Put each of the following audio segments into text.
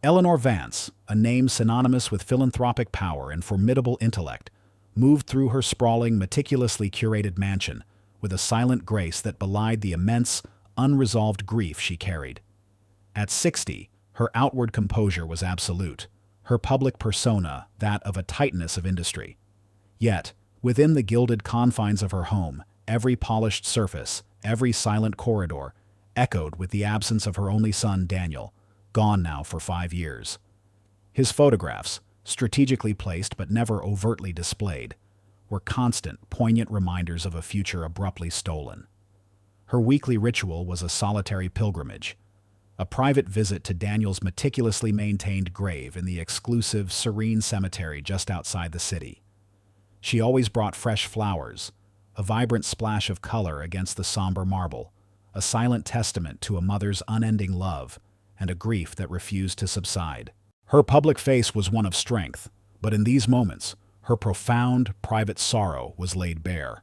Eleanor Vance, a name synonymous with philanthropic power and formidable intellect, moved through her sprawling, meticulously curated mansion with a silent grace that belied the immense, unresolved grief she carried. At 60, her outward composure was absolute, her public persona that of a titaness of industry. Yet, within the gilded confines of her home, every polished surface, every silent corridor, echoed with the absence of her only son, Daniel, gone now for 5 years. His photographs, strategically placed but never overtly displayed, were constant, poignant reminders of a future abruptly stolen. Her weekly ritual was a solitary pilgrimage, a private visit to Daniel's meticulously maintained grave in the exclusive, serene cemetery just outside the city. She always brought fresh flowers, a vibrant splash of color against the somber marble, a silent testament to a mother's unending love and a grief that refused to subside. Her public face was one of strength, but in these moments, her profound, private sorrow was laid bare,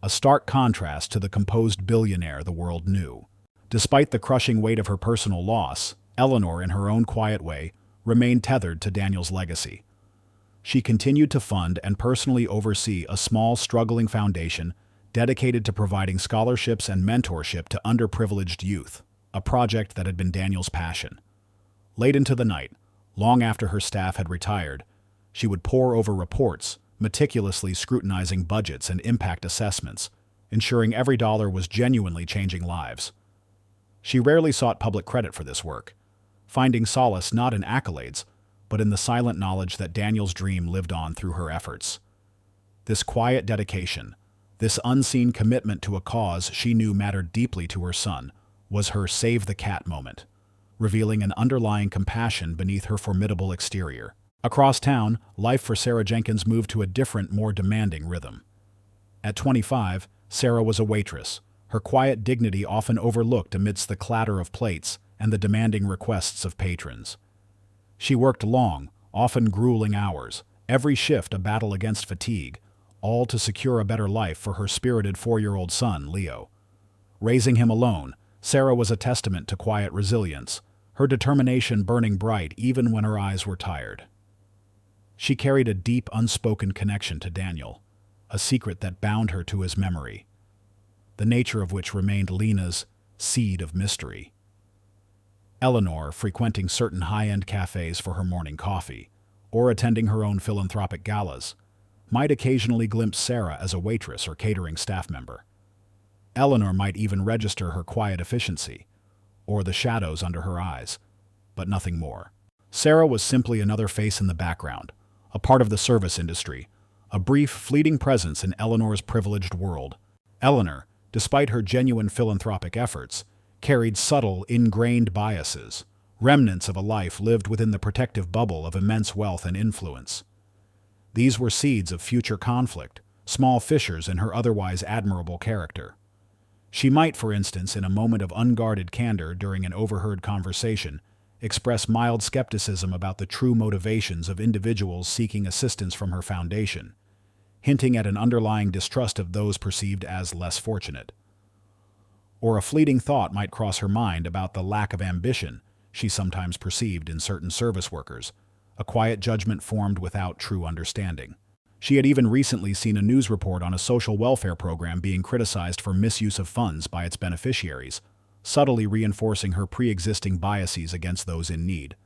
a stark contrast to the composed billionaire the world knew. Despite the crushing weight of her personal loss, Eleanor, in her own quiet way, remained tethered to Daniel's legacy. She continued to fund and personally oversee a small, struggling foundation dedicated to providing scholarships and mentorship to underprivileged youth, a project that had been Daniel's passion. Late into the night, long after her staff had retired, she would pore over reports, meticulously scrutinizing budgets and impact assessments, ensuring every dollar was genuinely changing lives. She rarely sought public credit for this work, finding solace not in accolades, but in the silent knowledge that Daniel's dream lived on through her efforts. This quiet dedication, this unseen commitment to a cause she knew mattered deeply to her son, was her save the cat moment, revealing an underlying compassion beneath her formidable exterior. Across town, life for Sarah Jenkins moved to a different, more demanding rhythm. At 25, Sarah was a waitress, her quiet dignity often overlooked amidst the clatter of plates and the demanding requests of patrons. She worked long, often grueling hours, every shift a battle against fatigue, all to secure a better life for her spirited 4-year-old son, Leo. Raising him alone, Sarah was a testament to quiet resilience, her determination burning bright even when her eyes were tired. She carried a deep, unspoken connection to Daniel, a secret that bound her to his memory, the nature of which remained Lena's seed of mystery. Eleanor, frequenting certain high-end cafes for her morning coffee, or attending her own philanthropic galas, might occasionally glimpse Sarah as a waitress or catering staff member. Eleanor might even register her quiet efficiency, or the shadows under her eyes, but nothing more. Sarah was simply another face in the background, a part of the service industry, a brief, fleeting presence in Eleanor's privileged world. Eleanor, despite her genuine philanthropic efforts, carried subtle, ingrained biases, remnants of a life lived within the protective bubble of immense wealth and influence. These were seeds of future conflict, small fissures in her otherwise admirable character. She might, for instance, in a moment of unguarded candor during an overheard conversation, express mild skepticism about the true motivations of individuals seeking assistance from her foundation, hinting at an underlying distrust of those perceived as less fortunate. Or a fleeting thought might cross her mind about the lack of ambition she sometimes perceived in certain service workers, a quiet judgment formed without true understanding. She had even recently seen a news report on a social welfare program being criticized for misuse of funds by its beneficiaries, subtly reinforcing her pre-existing biases against those in need,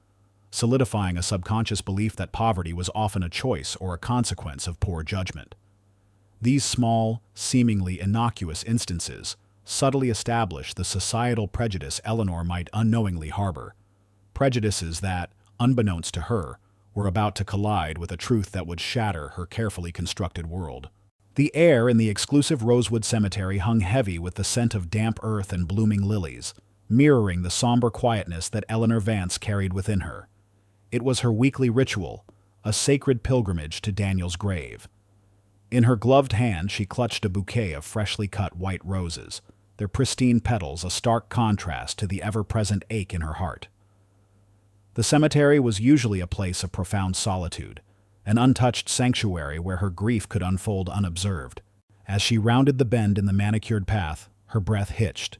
solidifying a subconscious belief that poverty was often a choice or a consequence of poor judgment. These small, seemingly innocuous instances subtly establish the societal prejudice Eleanor might unknowingly harbor, prejudices that, unbeknownst to her, were about to collide with a truth that would shatter her carefully constructed world. The air in the exclusive Rosewood Cemetery hung heavy with the scent of damp earth and blooming lilies, mirroring the somber quietness that Eleanor Vance carried within her. It was her weekly ritual, a sacred pilgrimage to Daniel's grave. In her gloved hand she clutched a bouquet of freshly cut white roses, their pristine petals a stark contrast to the ever-present ache in her heart. The cemetery was usually a place of profound solitude, an untouched sanctuary where her grief could unfold unobserved. As she rounded the bend in the manicured path, her breath hitched.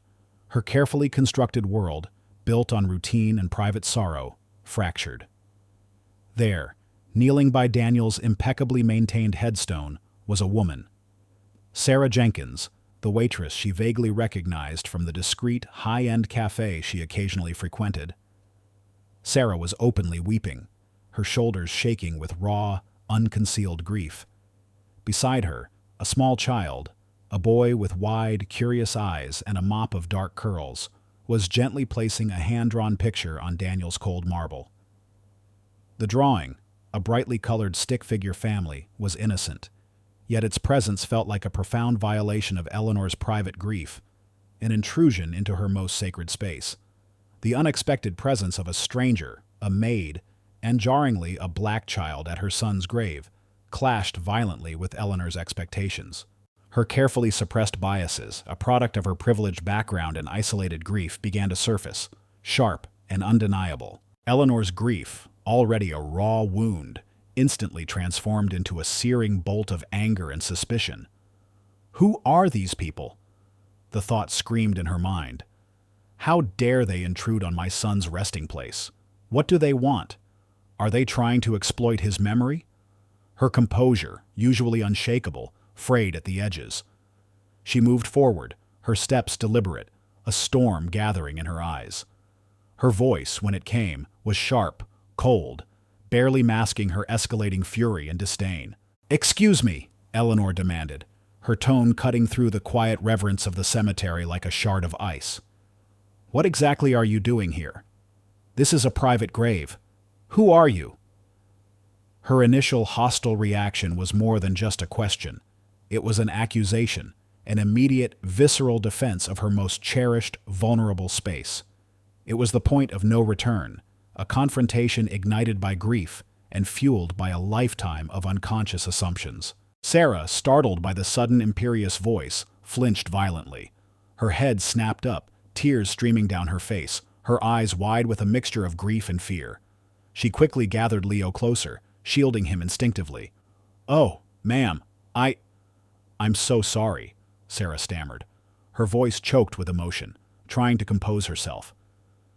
Her carefully constructed world, built on routine and private sorrow, fractured. There, kneeling by Daniel's impeccably maintained headstone, was a woman. Sarah Jenkins, the waitress she vaguely recognized from the discreet, high-end cafe she occasionally frequented. Sarah was openly weeping, her shoulders shaking with raw, unconcealed grief. Beside her, a small child, a boy with wide, curious eyes and a mop of dark curls, was gently placing a hand-drawn picture on Daniel's cold marble. The drawing, a brightly colored stick-figure family, was innocent, yet its presence felt like a profound violation of Eleanor's private grief, an intrusion into her most sacred space. The unexpected presence of a stranger, a maid, and jarringly a black child at her son's grave, clashed violently with Eleanor's expectations. Her carefully suppressed biases, a product of her privileged background and isolated grief, began to surface, sharp and undeniable. Eleanor's grief, already a raw wound, instantly transformed into a searing bolt of anger and suspicion. Who are these people? The thought screamed in her mind. How dare they intrude on my son's resting place? What do they want? Are they trying to exploit his memory? Her composure, usually unshakable, frayed at the edges. She moved forward, her steps deliberate, a storm gathering in her eyes. Her voice, when it came, was sharp, cold, barely masking her escalating fury and disdain. "Excuse me," Eleanor demanded, her tone cutting through the quiet reverence of the cemetery like a shard of ice. "What exactly are you doing here? This is a private grave. Who are you?" Her initial hostile reaction was more than just a question. It was an accusation, an immediate, visceral defense of her most cherished, vulnerable space. It was the point of no return, a confrontation ignited by grief and fueled by a lifetime of unconscious assumptions. Sarah, startled by the sudden imperious voice, flinched violently. Her head snapped up, tears streaming down her face, her eyes wide with a mixture of grief and fear. She quickly gathered Leo closer, shielding him instinctively. "Oh, ma'am, I'm so sorry," Sarah stammered, her voice choked with emotion, trying to compose herself.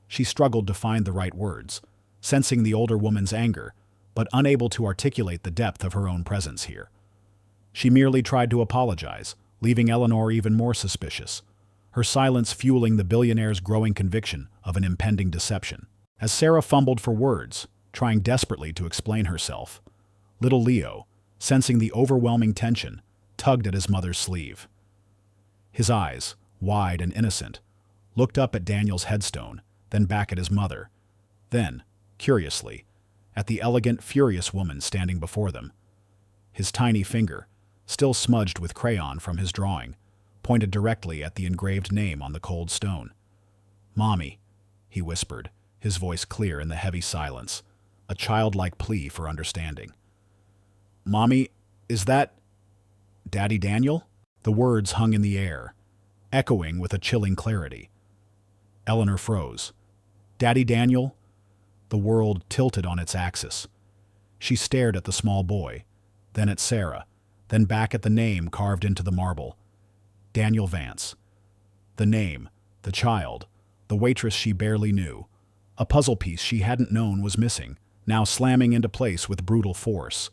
She struggled to find the right words, sensing the older woman's anger, but unable to articulate the depth of her own presence here. She merely tried to apologize, leaving Eleanor even more suspicious, her silence fueling the billionaire's growing conviction of an impending deception. As Sarah fumbled for words, trying desperately to explain herself, little Leo, sensing the overwhelming tension, tugged at his mother's sleeve. His eyes, wide and innocent, looked up at Daniel's headstone, then back at his mother, then, curiously, at the elegant, furious woman standing before them. His tiny finger, still smudged with crayon from his drawing, pointed directly at the engraved name on the cold stone. "Mommy," he whispered, his voice clear in the heavy silence, a childlike plea for understanding. "Mommy, is that Daddy Daniel?" The words hung in the air, echoing with a chilling clarity. Eleanor froze. "Daddy Daniel?" The world tilted on its axis. She stared at the small boy, then at Sarah, then back at the name carved into the marble. Daniel Vance. The name, the child, the waitress she barely knew. A puzzle piece she hadn't known was missing, now slamming into place with brutal force.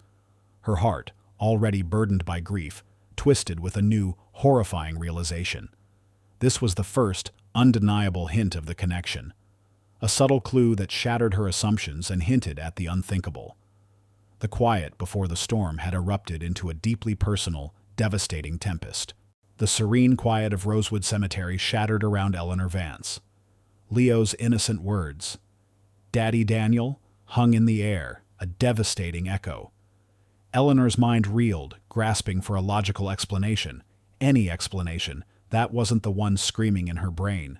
Her heart, already burdened by grief, twisted with a new, horrifying realization. This was the first, undeniable hint of the connection. A subtle clue that shattered her assumptions and hinted at the unthinkable. The quiet before the storm had erupted into a deeply personal, devastating tempest. The serene quiet of Rosewood Cemetery shattered around Eleanor Vance. Leo's innocent words, "Daddy Daniel," hung in the air, a devastating echo. Eleanor's mind reeled, grasping for a logical explanation, any explanation. That wasn't the one screaming in her brain.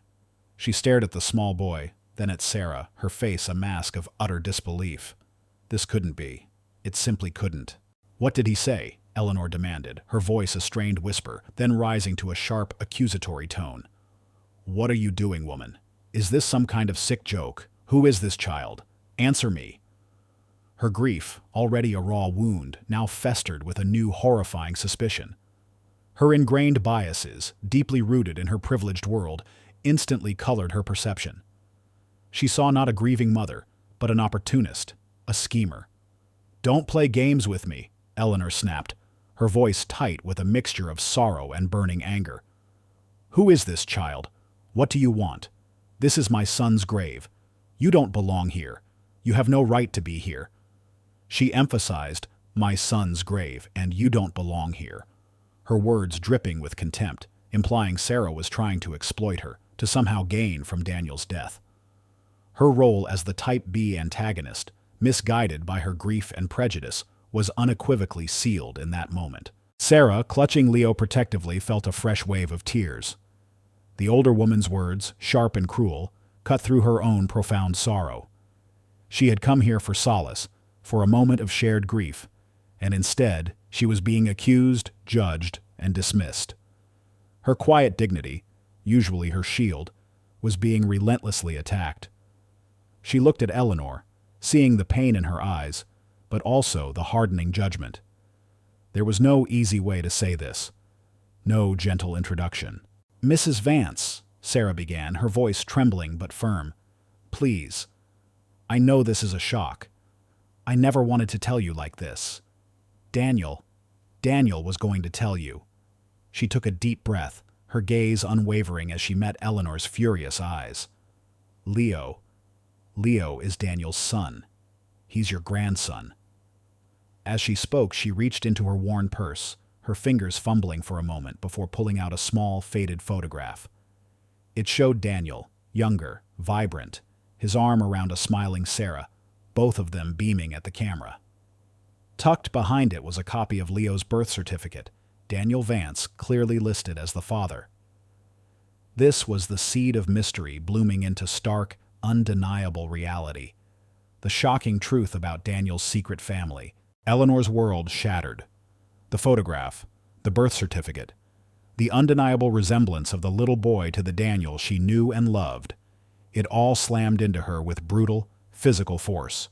She stared at the small boy, then at Sarah, her face a mask of utter disbelief. This couldn't be. It simply couldn't. "What did he say?" Eleanor demanded, her voice a strained whisper, then rising to a sharp, accusatory tone. "What are you doing, woman? Is this some kind of sick joke? Who is this child? Answer me." Her grief, already a raw wound, now festered with a new horrifying suspicion. Her ingrained biases, deeply rooted in her privileged world, instantly colored her perception. She saw not a grieving mother, but an opportunist, a schemer. "Don't play games with me," Eleanor snapped, her voice tight with a mixture of sorrow and burning anger. "Who is this child? What do you want? This is my son's grave. You don't belong here. You have no right to be here." She emphasized, "my son's grave, and you don't belong here," her words dripping with contempt, implying Sarah was trying to exploit her, to somehow gain from Daniel's death. Her role as the Type B antagonist, misguided by her grief and prejudice, was unequivocally sealed in that moment. Sarah, clutching Leo protectively, felt a fresh wave of tears. The older woman's words, sharp and cruel, cut through her own profound sorrow. She had come here for solace, for a moment of shared grief, and instead she was being accused, judged, and dismissed. Her quiet dignity, usually her shield, was being relentlessly attacked. She looked at Eleanor, seeing the pain in her eyes, but also the hardening judgment. There was no easy way to say this, no gentle introduction. "Mrs. Vance," Sarah began, her voice trembling but firm, "please. I know this is a shock. I never wanted to tell you like this. Daniel was going to tell you." She took a deep breath, her gaze unwavering as she met Eleanor's furious eyes. Leo is Daniel's son. He's your grandson." As she spoke, she reached into her worn purse, her fingers fumbling for a moment before pulling out a small, faded photograph. It showed Daniel, younger, vibrant, his arm around a smiling Sarah, both of them beaming at the camera. Tucked behind it was a copy of Leo's birth certificate, Daniel Vance clearly listed as the father. This was the seed of mystery blooming into stark, undeniable reality. The shocking truth about Daniel's secret family. Eleanor's world shattered. The photograph, the birth certificate, the undeniable resemblance of the little boy to the Daniel she knew and loved. It all slammed into her with brutal, physical force.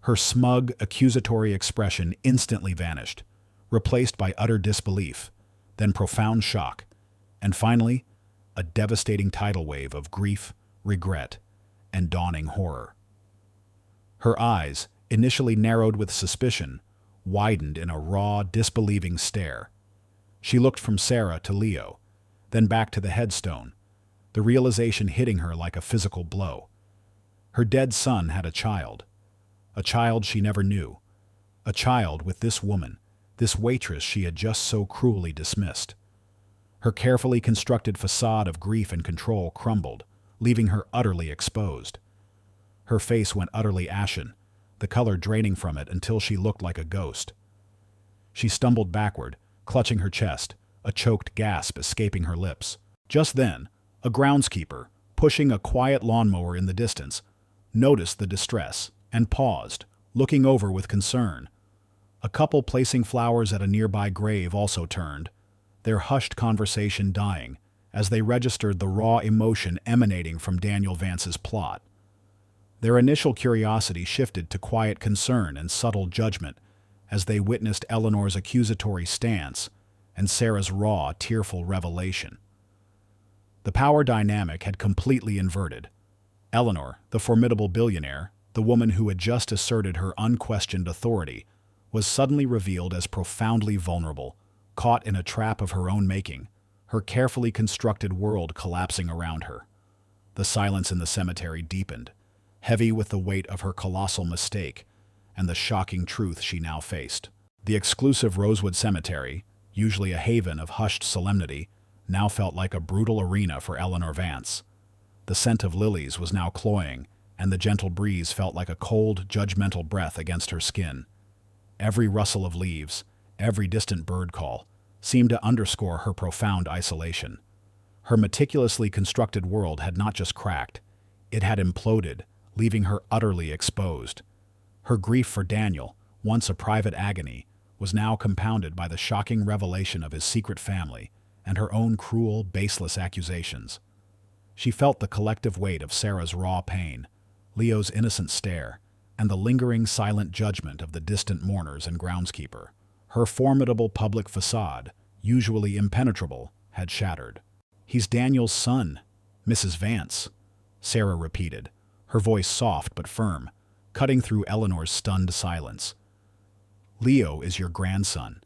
Her smug, accusatory expression instantly vanished, replaced by utter disbelief, then profound shock, and finally, a devastating tidal wave of grief, regret, and dawning horror. Her eyes, initially narrowed with suspicion, widened in a raw, disbelieving stare. She looked from Sarah to Leo, then back to the headstone, the realization hitting her like a physical blow. Her dead son had a child she never knew, a child with this woman, this waitress she had just so cruelly dismissed. Her carefully constructed facade of grief and control crumbled, leaving her utterly exposed. Her face went utterly ashen, the color draining from it until she looked like a ghost. She stumbled backward, clutching her chest, a choked gasp escaping her lips. Just then, a groundskeeper, pushing a quiet lawnmower in the distance, noticed the distress and paused, looking over with concern. A couple placing flowers at a nearby grave also turned, their hushed conversation dying as they registered the raw emotion emanating from Daniel Vance's plot. Their initial curiosity shifted to quiet concern and subtle judgment as they witnessed Eleanor's accusatory stance and Sarah's raw, tearful revelation. The power dynamic had completely inverted. Eleanor, the formidable billionaire, the woman who had just asserted her unquestioned authority, was suddenly revealed as profoundly vulnerable, caught in a trap of her own making, her carefully constructed world collapsing around her. The silence in the cemetery deepened, heavy with the weight of her colossal mistake and the shocking truth she now faced. The exclusive Rosewood Cemetery, usually a haven of hushed solemnity, now felt like a brutal arena for Eleanor Vance. The scent of lilies was now cloying, and the gentle breeze felt like a cold, judgmental breath against her skin. Every rustle of leaves, every distant bird call, seemed to underscore her profound isolation. Her meticulously constructed world had not just cracked, it had imploded, leaving her utterly exposed. Her grief for Daniel, once a private agony, was now compounded by the shocking revelation of his secret family and her own cruel, baseless accusations. She felt the collective weight of Sarah's raw pain, Leo's innocent stare, and the lingering silent judgment of the distant mourners and groundskeeper. Her formidable public facade, usually impenetrable, had shattered. "He's Daniel's son, Mrs. Vance," Sarah repeated, her voice soft but firm, cutting through Eleanor's stunned silence. "Leo is your grandson."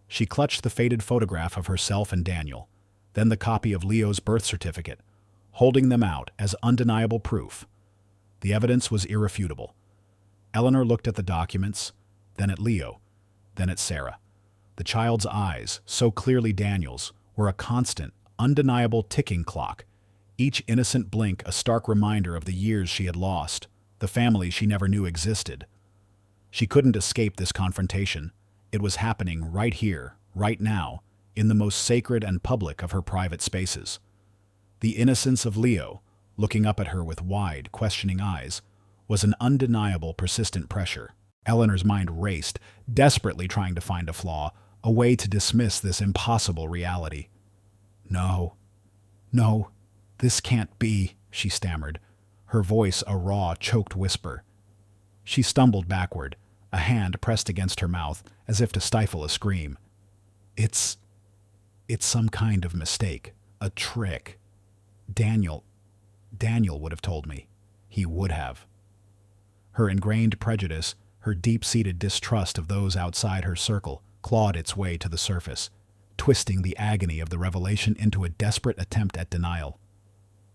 She clutched the faded photograph of herself and Daniel, then the copy of Leo's birth certificate, holding them out as undeniable proof. The evidence was irrefutable. Eleanor looked at the documents, then at Leo, then at Sarah. The child's eyes, so clearly Daniel's, were a constant, undeniable ticking clock, each innocent blink a stark reminder of the years she had lost, the family she never knew existed. She couldn't escape this confrontation. It was happening right here, right now, in the most sacred and public of her private spaces. The innocence of Leo, looking up at her with wide, questioning eyes, was an undeniable, persistent pressure. Eleanor's mind raced, desperately trying to find a flaw, a way to dismiss this impossible reality. No, this can't be," she stammered, her voice a raw, choked whisper. She stumbled backward, a hand pressed against her mouth as if to stifle a scream. It's some kind of mistake, a trick. Daniel would have told me. He would have." Her ingrained prejudice, her deep-seated distrust of those outside her circle, clawed its way to the surface, twisting the agony of the revelation into a desperate attempt at denial.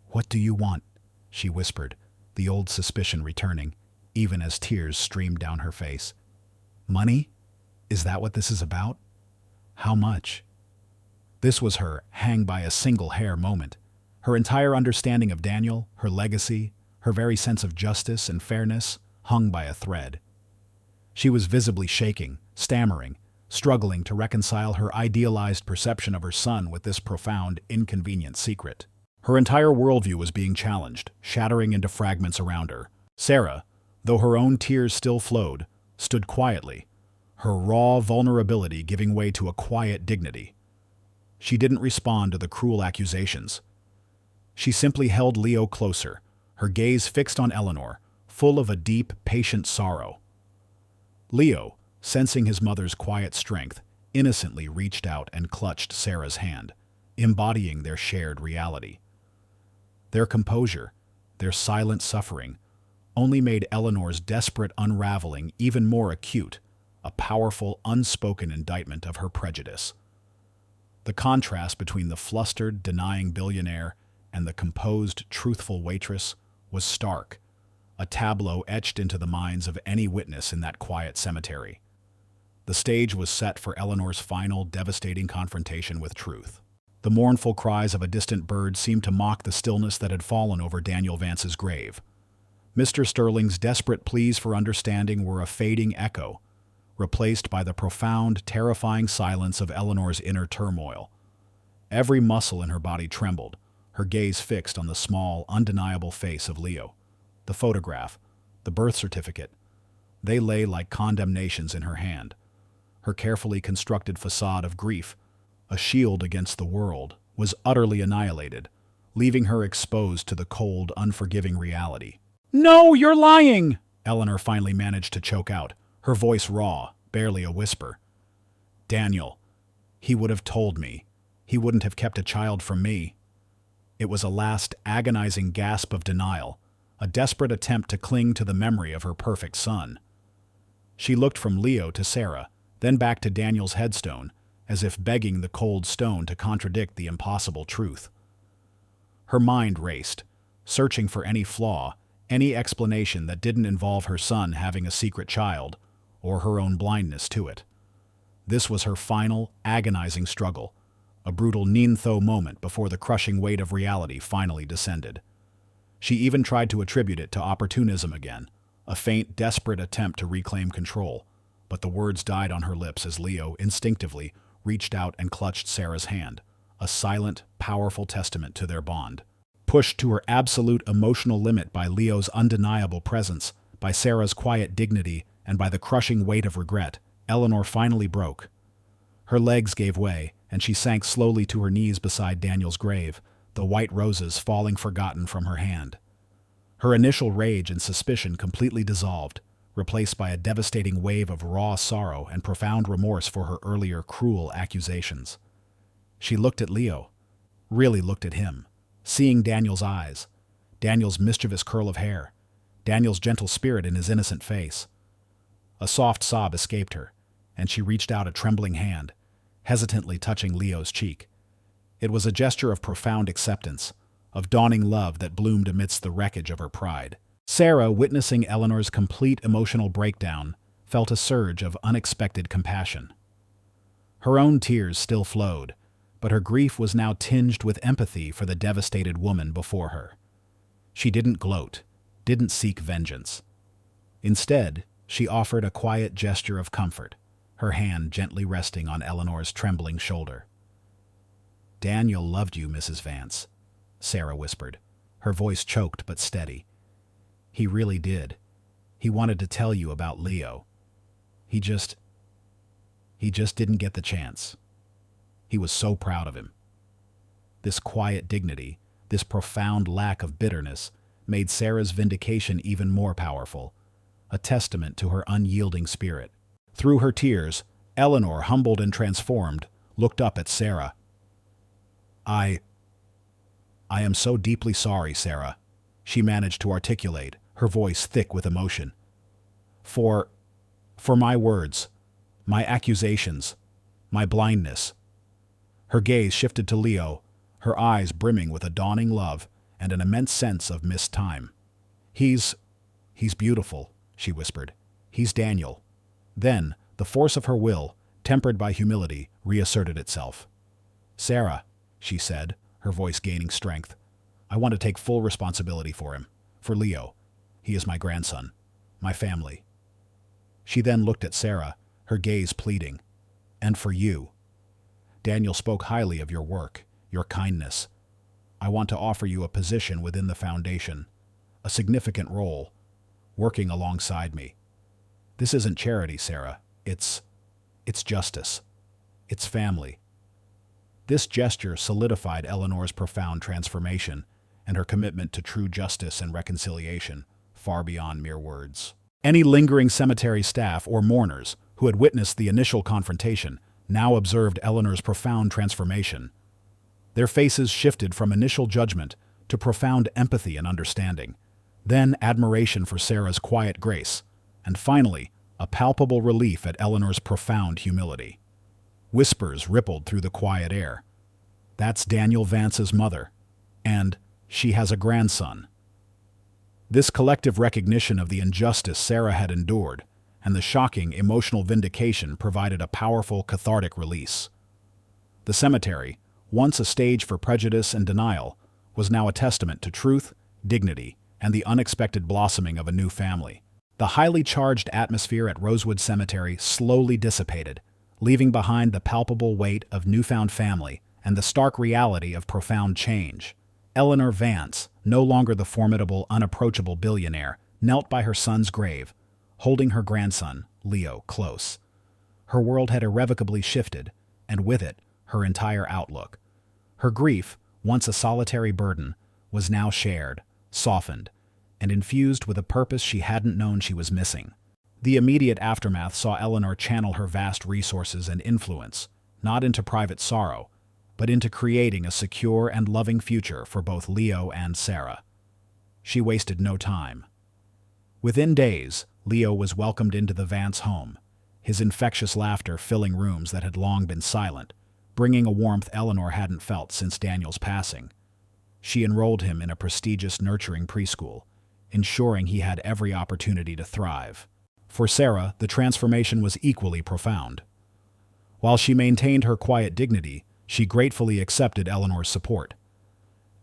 "What do you want?" she whispered, the old suspicion returning, even as tears streamed down her face. "Money? Is that what this is about? How much?" This was her hang-by-a-single-hair moment. Her entire understanding of Daniel, her legacy, her very sense of justice and fairness, hung by a thread. She was visibly shaking, stammering, struggling to reconcile her idealized perception of her son with this profound, inconvenient secret. Her entire worldview was being challenged, shattering into fragments around her. Sarah, though her own tears still flowed, stood quietly, her raw vulnerability giving way to a quiet dignity. She didn't respond to the cruel accusations. She simply held Leo closer, her gaze fixed on Eleanor, full of a deep, patient sorrow. Leo, sensing his mother's quiet strength, innocently reached out and clutched Sarah's hand, embodying their shared reality. Their composure, their silent suffering, only made Eleanor's desperate unraveling even more acute, a powerful, unspoken indictment of her prejudice. The contrast between the flustered, denying billionaire and the composed, truthful waitress was stark, a tableau etched into the minds of any witness in that quiet cemetery. The stage was set for Eleanor's final, devastating confrontation with truth. The mournful cries of a distant bird seemed to mock the stillness that had fallen over Daniel Vance's grave. Mr. Sterling's desperate pleas for understanding were a fading echo, replaced by the profound, terrifying silence of Eleanor's inner turmoil. Every muscle in her body trembled, her gaze fixed on the small, undeniable face of Leo. The photograph, the birth certificate, they lay like condemnations in her hand. Her carefully constructed facade of grief, a shield against the world, was utterly annihilated, leaving her exposed to the cold, unforgiving reality. "No, you're lying!" Eleanor finally managed to choke out, her voice raw, barely a whisper. "Daniel, he would have told me. He wouldn't have kept a child from me." It was a last agonizing gasp of denial, a desperate attempt to cling to the memory of her perfect son. She looked from Leo to Sarah, then back to Daniel's headstone, as if begging the cold stone to contradict the impossible truth. Her mind raced, searching for any flaw, any explanation that didn't involve her son having a secret child, or her own blindness to it. This was her final, agonizing struggle, a brutal Nintho moment before the crushing weight of reality finally descended. She even tried to attribute it to opportunism again, a faint, desperate attempt to reclaim control, but the words died on her lips as Leo instinctively reached out and clutched Sarah's hand, a silent, powerful testament to their bond. Pushed to her absolute emotional limit by Leo's undeniable presence, by Sarah's quiet dignity, and by the crushing weight of regret, Eleanor finally broke. Her legs gave way, and she sank slowly to her knees beside Daniel's grave, the white roses falling forgotten from her hand. Her initial rage and suspicion completely dissolved, replaced by a devastating wave of raw sorrow and profound remorse for her earlier cruel accusations. She looked at Leo, really looked at him, seeing Daniel's eyes, Daniel's mischievous curl of hair, Daniel's gentle spirit in his innocent face. A soft sob escaped her, and she reached out a trembling hand, hesitantly touching Leo's cheek. It was a gesture of profound acceptance, of dawning love that bloomed amidst the wreckage of her pride. Sarah, witnessing Eleanor's complete emotional breakdown, felt a surge of unexpected compassion. Her own tears still flowed, but her grief was now tinged with empathy for the devastated woman before her. She didn't gloat, didn't seek vengeance. Instead, she offered a quiet gesture of comfort, her hand gently resting on Eleanor's trembling shoulder. "Daniel loved you, Mrs. Vance," Sarah whispered, her voice choked but steady. "He really did. He wanted to tell you about Leo. He just didn't get the chance. He was so proud of him." This quiet dignity, this profound lack of bitterness, made Sarah's vindication even more powerful, a testament to her unyielding spirit. Through her tears, Eleanor, humbled and transformed, looked up at Sarah. I am so deeply sorry, Sarah," she managed to articulate, her voice thick with emotion. For my words, my accusations, my blindness." Her gaze shifted to Leo, her eyes brimming with a dawning love and an immense sense of missed time. He's beautiful," she whispered. "He's Daniel." Then, the force of her will, tempered by humility, reasserted itself. "Sarah," she said, her voice gaining strength, "I want to take full responsibility for him, for Leo. He is my grandson, my family." She then looked at Sarah, her gaze pleading. "And for you. Daniel spoke highly of your work, your kindness. I want to offer you a position within the foundation, a significant role, working alongside me. This isn't charity, Sarah. It's justice. It's family." This gesture solidified Eleanor's profound transformation and her commitment to true justice and reconciliation, far beyond mere words. Any lingering cemetery staff or mourners who had witnessed the initial confrontation now observed Eleanor's profound transformation. Their faces shifted from initial judgment to profound empathy and understanding, then admiration for Sarah's quiet grace, and finally, a palpable relief at Eleanor's profound humility. Whispers rippled through the quiet air. "That's Daniel Vance's mother," and "she has a grandson." This collective recognition of the injustice Sarah had endured and the shocking emotional vindication provided a powerful cathartic release. The cemetery, once a stage for prejudice and denial, was now a testament to truth, dignity, and the unexpected blossoming of a new family. The highly charged atmosphere at Rosewood Cemetery slowly dissipated, leaving behind the palpable weight of newfound family and the stark reality of profound change. Eleanor Vance, no longer the formidable, unapproachable billionaire, knelt by her son's grave, holding her grandson, Leo, close. Her world had irrevocably shifted, and with it, her entire outlook. Her grief, once a solitary burden, was now shared, softened, and infused with a purpose she hadn't known she was missing. The immediate aftermath saw Eleanor channel her vast resources and influence, not into private sorrow, but into creating a secure and loving future for both Leo and Sarah. She wasted no time. Within days, Leo was welcomed into the Vance home, his infectious laughter filling rooms that had long been silent, bringing a warmth Eleanor hadn't felt since Daniel's passing. She enrolled him in a prestigious nurturing preschool, ensuring he had every opportunity to thrive. For Sarah, the transformation was equally profound. While she maintained her quiet dignity, she gratefully accepted Eleanor's support.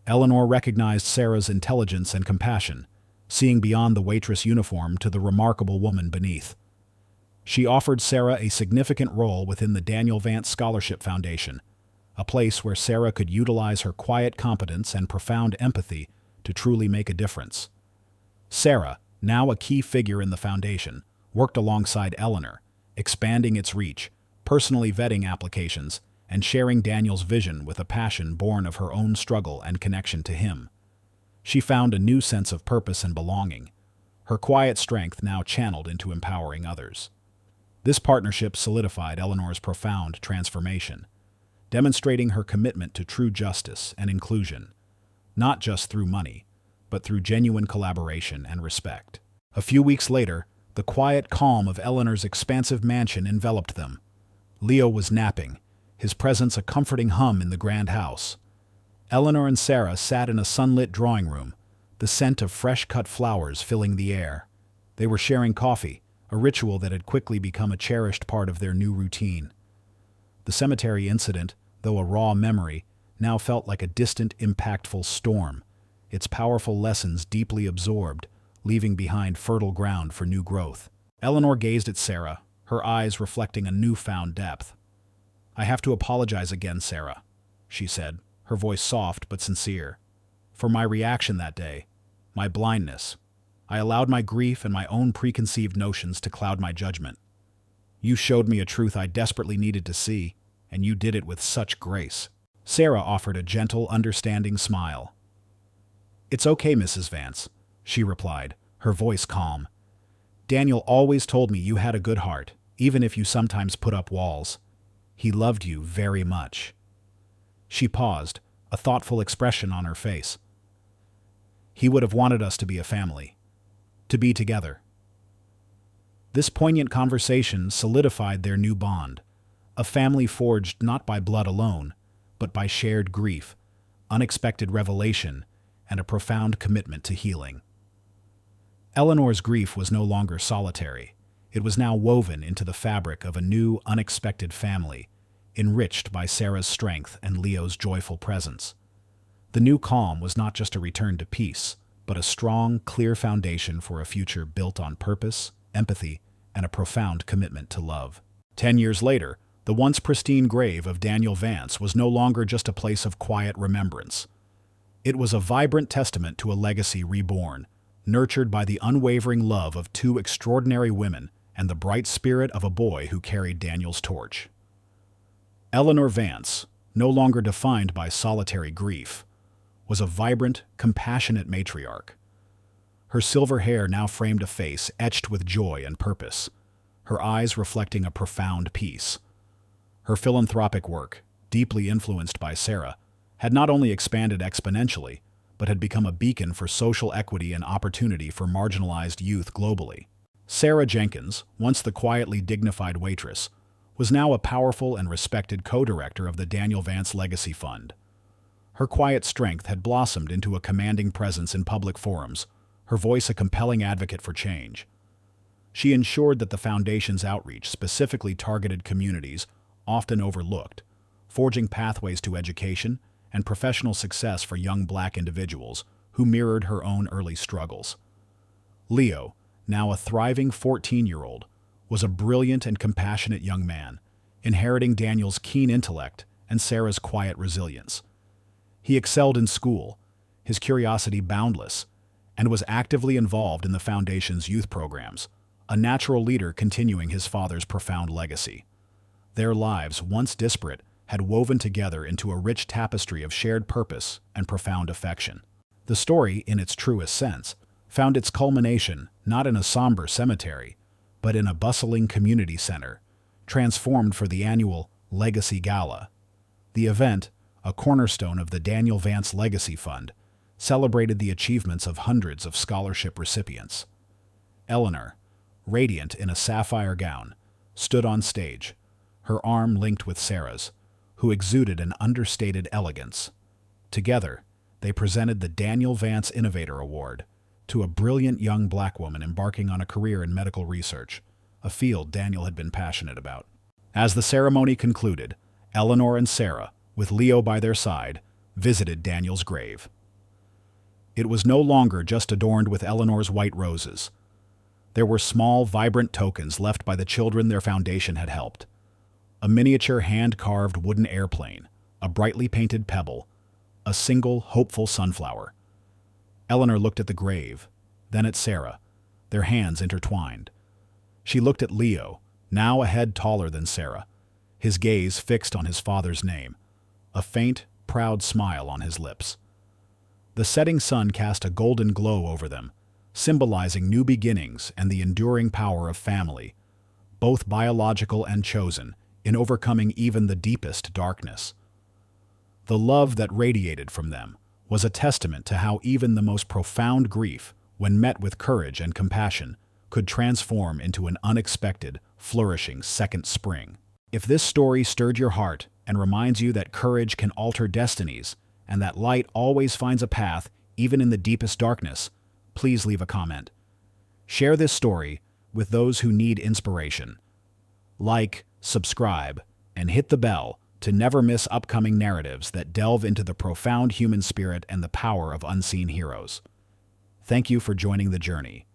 Eleanor recognized Sarah's intelligence and compassion, seeing beyond the waitress uniform to the remarkable woman beneath. She offered Sarah a significant role within the Daniel Vance Scholarship Foundation, a place where Sarah could utilize her quiet competence and profound empathy to truly make a difference. Sarah, now a key figure in the foundation, worked alongside Eleanor, expanding its reach, personally vetting applications, and sharing Daniel's vision with a passion born of her own struggle and connection to him. She found a new sense of purpose and belonging, her quiet strength now channeled into empowering others. This partnership solidified Eleanor's profound transformation, demonstrating her commitment to true justice and inclusion, not just through money, but through genuine collaboration and respect. A few weeks later, the quiet calm of Eleanor's expansive mansion enveloped them. Leo was napping, his presence a comforting hum in the grand house. Eleanor and Sarah sat in a sunlit drawing room, the scent of fresh-cut flowers filling the air. They were sharing coffee, a ritual that had quickly become a cherished part of their new routine. The cemetery incident, though a raw memory, now felt like a distant, impactful storm, its powerful lessons deeply absorbed, leaving behind fertile ground for new growth. Eleanor gazed at Sarah, her eyes reflecting a newfound depth. "I have to apologize again, Sarah," she said, her voice soft but sincere. "For my reaction that day, my blindness. I allowed my grief and my own preconceived notions to cloud my judgment. You showed me a truth I desperately needed to see, and you did it with such grace." Sarah offered a gentle, understanding smile. "It's okay, Mrs. Vance," she replied, her voice calm. "Daniel always told me you had a good heart, even if you sometimes put up walls. He loved you very much." She paused, a thoughtful expression on her face. "He would have wanted us to be a family, to be together." This poignant conversation solidified their new bond, a family forged not by blood alone, but by shared grief, unexpected revelation, and a profound commitment to healing. Eleanor's grief was no longer solitary. It was now woven into the fabric of a new, unexpected family, enriched by Sarah's strength and Leo's joyful presence. The new calm was not just a return to peace, but a strong, clear foundation for a future built on purpose, empathy, and a profound commitment to love. 10 years later, the once pristine grave of Daniel Vance was no longer just a place of quiet remembrance. It was a vibrant testament to a legacy reborn, nurtured by the unwavering love of two extraordinary women and the bright spirit of a boy who carried Daniel's torch. Eleanor Vance, no longer defined by solitary grief, was a vibrant, compassionate matriarch. Her silver hair now framed a face etched with joy and purpose, her eyes reflecting a profound peace. Her philanthropic work, deeply influenced by Sarah, had not only expanded exponentially, but had become a beacon for social equity and opportunity for marginalized youth globally. Sarah Jenkins, once the quietly dignified waitress, was now a powerful and respected co-director of the Daniel Vance Legacy Fund. Her quiet strength had blossomed into a commanding presence in public forums, her voice a compelling advocate for change. She ensured that the foundation's outreach specifically targeted communities often overlooked, forging pathways to education and professional success for young Black individuals who mirrored her own early struggles. Leo, now a thriving 14-year-old, was a brilliant and compassionate young man, inheriting Daniel's keen intellect and Sarah's quiet resilience. He excelled in school, his curiosity boundless, and was actively involved in the Foundation's youth programs, a natural leader continuing his father's profound legacy. Their lives, once disparate, had woven together into a rich tapestry of shared purpose and profound affection. The story, in its truest sense, found its culmination not in a somber cemetery, but in a bustling community center, transformed for the annual Legacy Gala. The event, a cornerstone of the Daniel Vance Legacy Fund, celebrated the achievements of hundreds of scholarship recipients. Eleanor, radiant in a sapphire gown, stood on stage, her arm linked with Sarah's, who exuded an understated elegance. Together, they presented the Daniel Vance Innovator Award to a brilliant young Black woman embarking on a career in medical research, a field Daniel had been passionate about. As the ceremony concluded, Eleanor and Sarah, with Leo by their side, visited Daniel's grave. It was no longer just adorned with Eleanor's white roses. There were small, vibrant tokens left by the children their foundation had helped. A miniature hand-carved wooden airplane, a brightly painted pebble, a single, hopeful sunflower. Eleanor looked at the grave, then at Sarah, their hands intertwined. She looked at Leo, now a head taller than Sarah, his gaze fixed on his father's name, a faint, proud smile on his lips. The setting sun cast a golden glow over them, symbolizing new beginnings and the enduring power of family, both biological and chosen, in overcoming even the deepest darkness. The love that radiated from them was a testament to how even the most profound grief, when met with courage and compassion, could transform into an unexpected, flourishing second spring. If this story stirred your heart and reminds you that courage can alter destinies and that light always finds a path even in the deepest darkness, please leave a comment. Share this story with those who need inspiration. Like, subscribe, and hit the bell to never miss upcoming narratives that delve into the profound human spirit and the power of unseen heroes. Thank you for joining the journey.